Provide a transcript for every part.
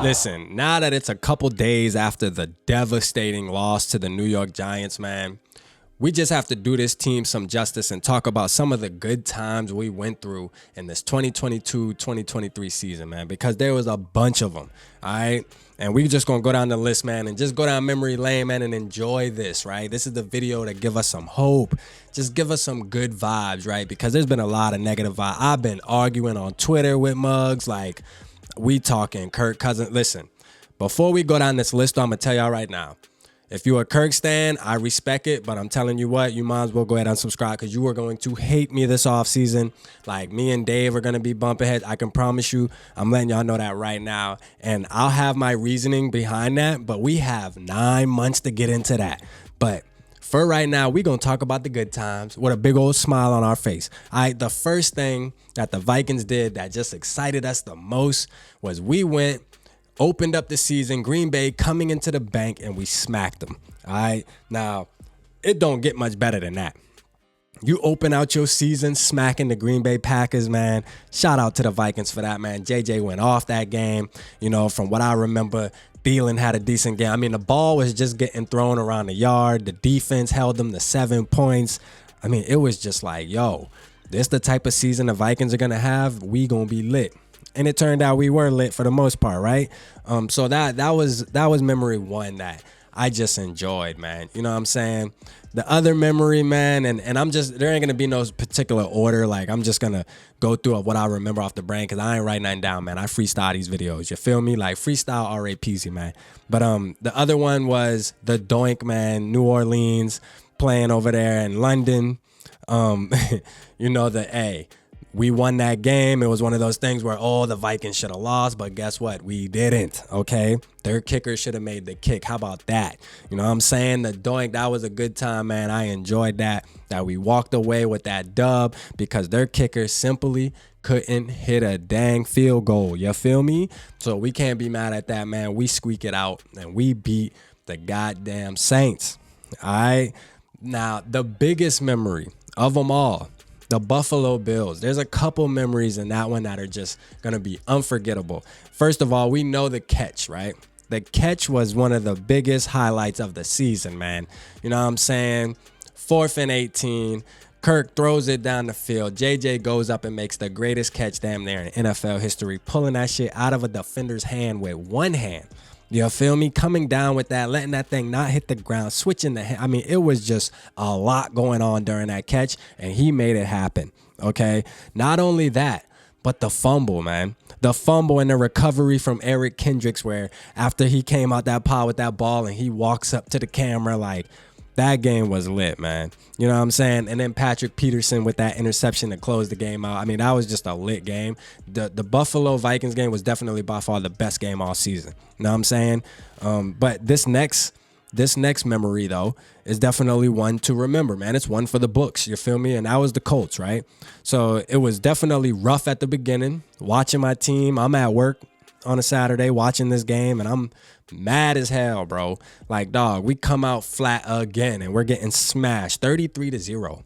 Listen, now that it's a couple days after the devastating loss to the New York Giants, man, we just have to do this team some justice and talk about some of the good times we went through in this 2022-2023 season, man, because there was a bunch of them, all right? And we just going to go down the list, man, and just go down memory lane, man, and enjoy this, right? This is the video to give us some hope. Just give us some good vibes, right? Because there's been a lot of negative vibes. I've been arguing on Twitter with mugs, like, we talking Kirk Cousins. Listen, before we go down this list, I'm going to tell y'all right now, if you're a Kirk stan, I respect it, but I'm telling you what, you might as well go ahead and unsubscribe because you are going to hate me this offseason. Like, me and Dave are going to be bumping heads. I can promise you. I'm letting y'all know that right now. And I'll have my reasoning behind that, but we have 9 months to get into that. But for right now, we're going to talk about the good times with a big old smile on our face. All right, the first thing that the Vikings did that just excited us the most was we opened up the season, Green Bay coming into the bank, and we smacked them. All right, now, it don't get much better than that. You open out your season smacking the Green Bay Packers, man. Shout out to the Vikings for that, man. JJ went off that game. You know, from what I remember, Thielen had a decent game. I mean, the ball was just getting thrown around the yard. The defense held them to 7 points. I mean, it was just like, yo, this the type of season the Vikings are going to have. We going to be lit. And it turned out we were lit for the most part, right? So that was memory one that I just enjoyed, man. You know what I'm saying? The other memory, man, and there ain't gonna be no particular order. Like, I'm just gonna go through what I remember off the brain because I ain't writing nothing down, man. I freestyle these videos. You feel me? Like, freestyle RAPZ, man. But the other one was the Doink, man. New Orleans playing over there in London. You know, we won that game. It was one of those things where, the Vikings should have lost, but guess what? We didn't, okay? Their kicker should have made the kick. How about that? You know what I'm saying? The Doink, that was a good time, man. I enjoyed that we walked away with that dub because their kicker simply couldn't hit a dang field goal. You feel me? So we can't be mad at that, man. We squeak it out, and we beat the goddamn Saints, all right? Now, the biggest memory of them all, the Buffalo Bills. There's a couple memories in that one that are just going to be unforgettable. First of all, we know the catch, right? The catch was one of the biggest highlights of the season, man. You know what I'm saying? 4th and 18. Kirk throws it down the field. JJ goes up and makes the greatest catch damn near in NFL history, pulling that shit out of a defender's hand with one hand. You feel me? Coming down with that, letting that thing not hit the ground, switching the hand. I mean, it was just a lot going on during that catch, and he made it happen, okay? Not only that, but the fumble, man. The fumble and the recovery from Eric Kendricks where after he came out that pod with that ball and he walks up to the camera like, that game was lit, man. You know what I'm saying? And then Patrick Peterson with that interception to close the game out. I mean, that was just a lit game. The Buffalo Vikings game was definitely by far the best game all season. You know what I'm saying? But this next memory, though, is definitely one to remember, man. It's one for the books. You feel me? And that was the Colts, right? So it was definitely rough at the beginning. Watching my team. I'm at work on a Saturday watching this game, and I'm mad as hell, bro. Like, dog, we come out flat again, and we're getting smashed 33-0.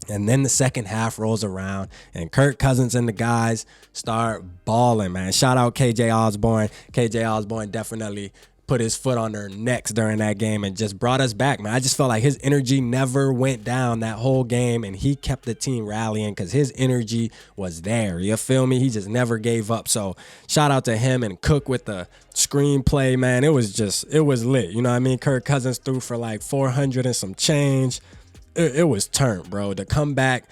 And then the second half rolls around, and Kirk Cousins and the guys start balling, man. Shout out KJ Osborne. KJ Osborne definitely put his foot on their necks during that game and just brought us back, man. I just felt like his energy never went down that whole game, and he kept the team rallying because his energy was there. You feel me? He just never gave up. So shout out to him and Cook with the screenplay, man. It was lit. You know what I mean? Kirk Cousins threw for like 400 and some change. It was turned, bro. The comeback,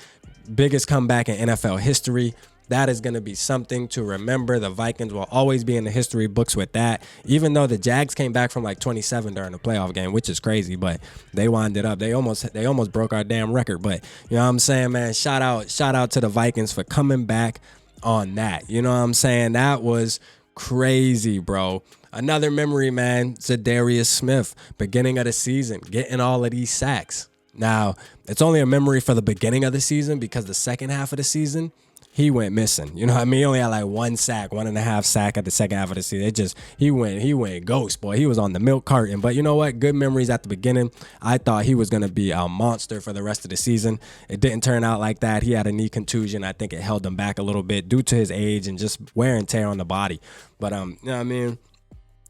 biggest comeback in NFL history. That is going to be something to remember. The Vikings will always be in the history books with that, even though the Jags came back from like 27 during the playoff game, which is crazy, but they wound it up. They almost broke our damn record, but you know what I'm saying, man? Shout out to the Vikings for coming back on that. You know what I'm saying? That was crazy, bro. Another memory, man, Zadarius Smith, beginning of the season, getting all of these sacks. Now, it's only a memory for the beginning of the season because the second half of the season, he went missing. You know what I mean? He only had like 1.5 sack at the second half of the season. He went ghost, boy. He was on the milk carton. But you know what? Good memories at the beginning. I thought he was going to be a monster for the rest of the season. It didn't turn out like that. He had a knee contusion. I think it held him back a little bit due to his age and just wear and tear on the body. But, you know what I mean?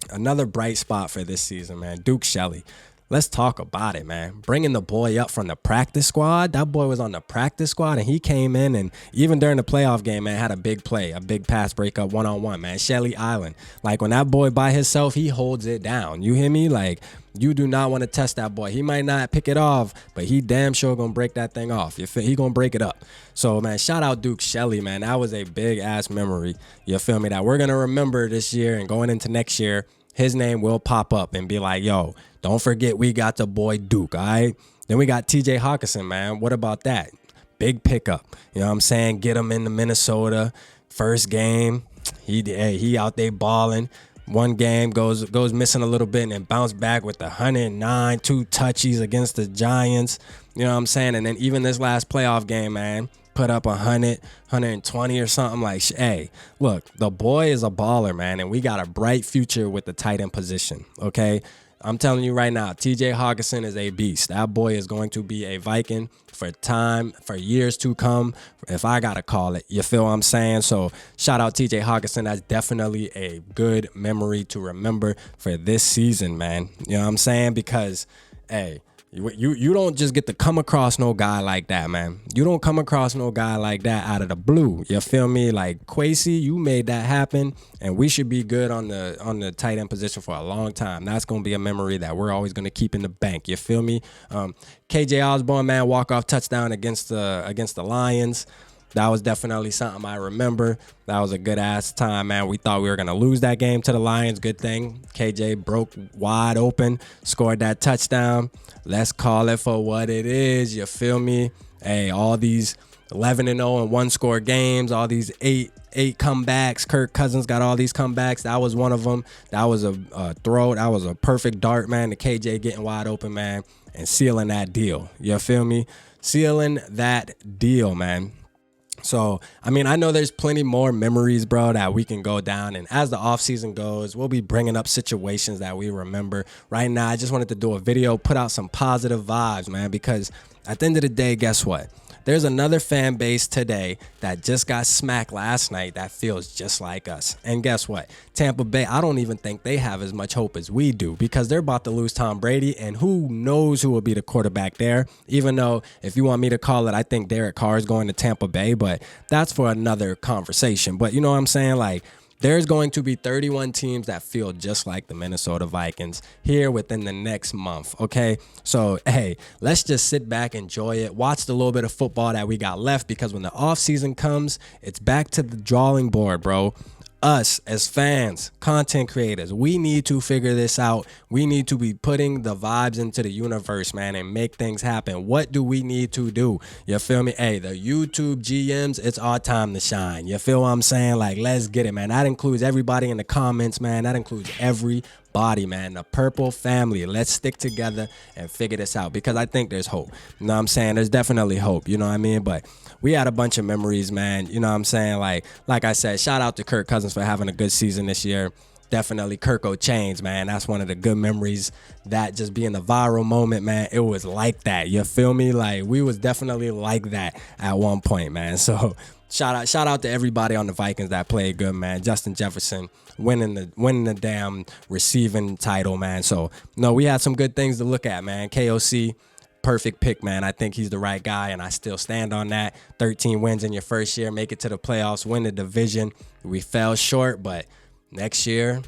Another bright spot for this season, man. Duke Shelley. Let's talk about it, man. Bringing the boy up from the practice squad. That boy was on the practice squad, and he came in, and even during the playoff game, man, had a big play, a big pass breakup one-on-one, man. Shelly Island. Like, when that boy by himself, he holds it down. You hear me? Like, you do not want to test that boy. He might not pick it off, but he damn sure going to break that thing off. He going to break it up. So, man, shout out Duke Shelley, man. That was a big-ass memory. You feel me? That we're going to remember this year and going into next year. His name will pop up and be like, yo, don't forget we got the boy Duke, all right? Then we got TJ Hawkinson, man. What about that? Big pickup. You know what I'm saying? Get him into Minnesota. First game, he out there balling. One game goes missing a little bit and then bounce back with the 109, 2 touchies against the Giants. You know what I'm saying? And then even this last playoff game, man, put up 100, 120 or something. Like, hey, look, the boy is a baller, man, and we got a bright future with the tight end position, okay? I'm telling you right now, TJ Hawkinson is a beast. That boy is going to be a Viking for years to come, if I got to call it. You feel what I'm saying? So shout out TJ Hawkinson. That's definitely a good memory to remember for this season, man. You know what I'm saying? Because, hey, you don't just get to come across no guy like that, man. You don't come across no guy like that out of the blue. You feel me? Like, Kwesi, you made that happen, and we should be good on the tight end position for a long time. That's going to be a memory that we're always going to keep in the bank. You feel me? KJ Osborne, man, walk-off touchdown against the Lions. That was definitely something I remember. That was a good-ass time, man. We thought we were going to lose that game to the Lions. Good thing. KJ broke wide open, scored that touchdown. Let's call it for what it is. You feel me? Hey, all these 11-0 and one-score games, all these eight comebacks. Kirk Cousins got all these comebacks. That was one of them. That was a throw. That was a perfect dart, man, to KJ getting wide open, man, and sealing that deal. You feel me? Sealing that deal, man. So, I mean, I know there's plenty more memories, bro, that we can go down. And as the offseason goes, we'll be bringing up situations that we remember. Right now, I just wanted to do a video, put out some positive vibes, man, because at the end of the day, guess what? There's another fan base today that just got smacked last night that feels just like us. And guess what? Tampa Bay, I don't even think they have as much hope as we do because they're about to lose Tom Brady, and who knows who will be the quarterback there. Even though, if you want me to call it, I think Derek Carr is going to Tampa Bay, but that's for another conversation. But you know what I'm saying? Like, there's going to be 31 teams that feel just like the Minnesota Vikings here within the next month, okay? So, hey, let's just sit back, enjoy it, watch the little bit of football that we got left, because when the offseason comes, it's back to the drawing board, bro. Us as fans, content creators, we need to figure this out. We need to be putting the vibes into the universe, man, and make things happen. What do we need to do? You feel me? Hey, the YouTube GMs, it's our time to shine. You feel what I'm saying? Like, let's get it, man. That includes everybody in the comments, man. That includes everybody, man. The Purple family. Let's stick together and figure this out, because I think there's hope. You know what I'm saying? There's definitely hope. You know what I mean? But we had a bunch of memories, man. You know what I'm saying? Like I said, shout out to Kirk Cousins for having a good season this year. Definitely Kirk O'Chains, man. That's one of the good memories. That just being the viral moment, man. It was like that. You feel me? Like, we was definitely like that at one point, man. So shout out to everybody on the Vikings that played good, man. Justin Jefferson winning the damn receiving title, man. So no, we had some good things to look at, man. KOC, perfect pick, man. I think he's the right guy, and I still stand on that. 13 wins in your first year, make it to the playoffs, win the division. We fell short, but next year,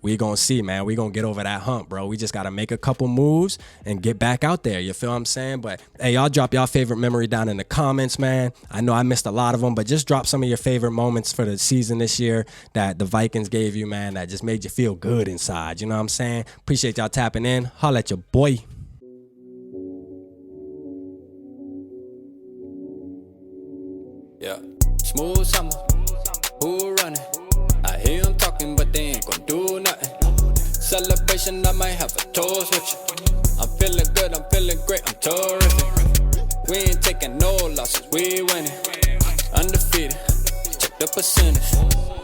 we gonna see, man. We gonna get over that hump, bro. We just gotta make a couple moves and get back out there. You feel what I'm saying? But hey, y'all drop y'all favorite memory down in the comments, man. I know I missed a lot of them, but just drop some of your favorite moments for the season this year that the Vikings gave you, man, that just made you feel good inside. You know what I'm saying? Appreciate y'all tapping in. Holla at your boy. Yeah, smooth summer, who running? I hear them talking, but they ain't gon' do nothing. Celebration, I might have a toast with you. I'm feeling good, I'm feeling great, I'm terrific. We ain't taking no losses, we winning. Undefeated, the percentage.